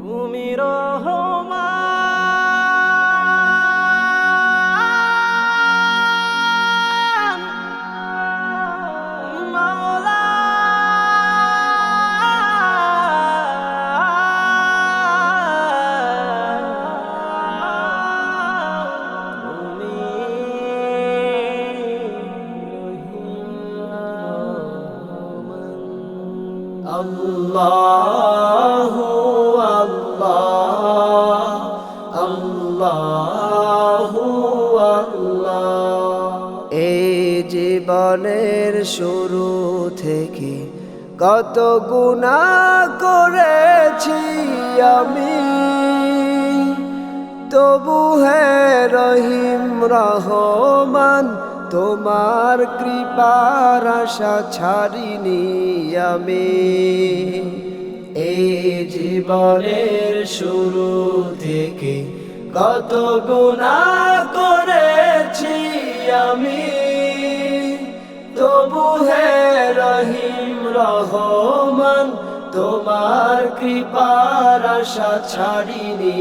তুমি রহমান মাওলা, তুমি আল্লাহু আল্লাহ আল্লাহু আল্লাহ। এই জীবনের শুরু থেকে কত গুনাহ করেছি আমি, তবু হে রহিম রহমান তোমার কৃপার আশা ছাড়িনি আমি। এই জীবনের শুরু থেকে কত গুনাহ করেছি আমি, তবু হে রহিম রহমান তোমার কৃপার আশা ছাড়িনি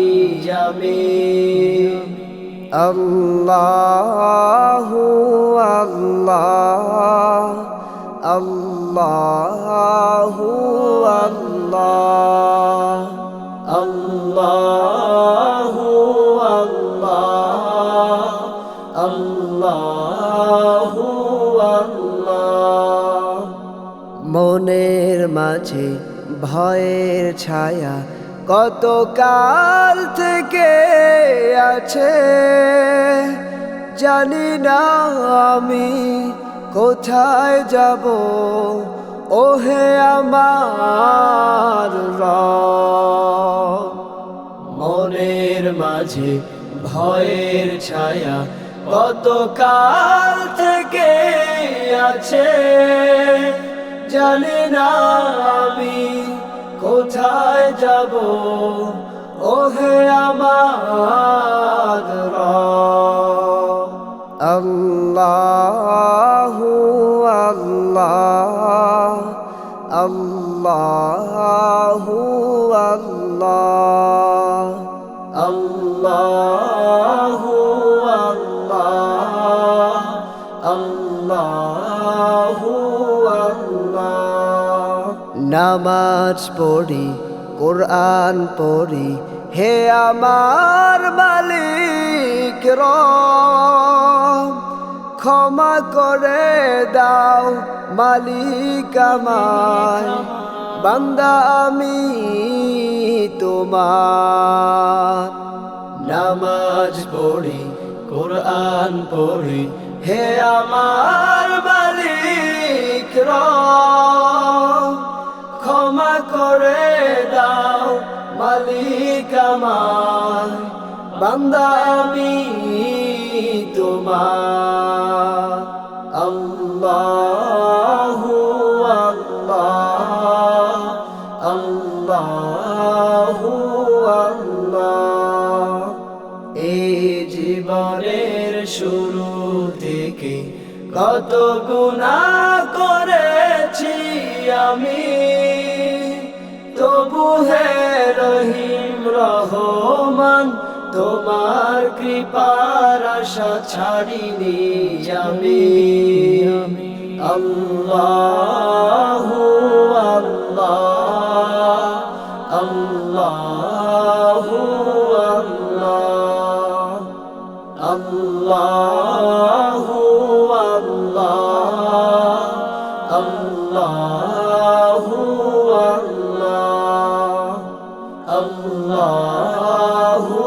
আমি। আল্লাহু আল্লাহ আল্লাহু আল্লাহ আল্লাহু আল্লাহ আল্লাহু আল্লাহ। মনের মাঝে ভয়ের ছায়া কত কাল থেকে আছে, জানি না আমি কোথায় যাব ওহে আমার রব। মনের মাঝে ভয়ের ছায়া কত কাল থেকে আছে, জানি না আমি কোথায় যাব ওহে আমার রব। আল্লাহু আল্লাহ আল্লাহু আল্লাহ আল্লাহু আল্লাহ আল্লাহু আল্লাহ। নামাজ পড়ি কোরআন পড়ি হে আমার মালিক রব, ক্ষমা করে দাও মালিক আমায়, বান্দা আমি তোমার। নামাজ পড়ি কোরআন পড়ি হে আমার মালিক রব, ক্ষমা করে দাও মালিক আমায়, বান্দা আমি তোমার। আল্লাহু আল্লাহ আল্লাহু আল্লাহ। এই জীবনের শুরু থেকে কত গুনাহ করেছি আমি, তবু হে রহিম রহমান তোমার কৃপার আশা ছাড়িনি আমি। আল্লাহু আল্লাহ আল্লাহু আল্লাহ আল্লাহু আল্লাহ আল্লাহু আল্লাহ আল্লাহু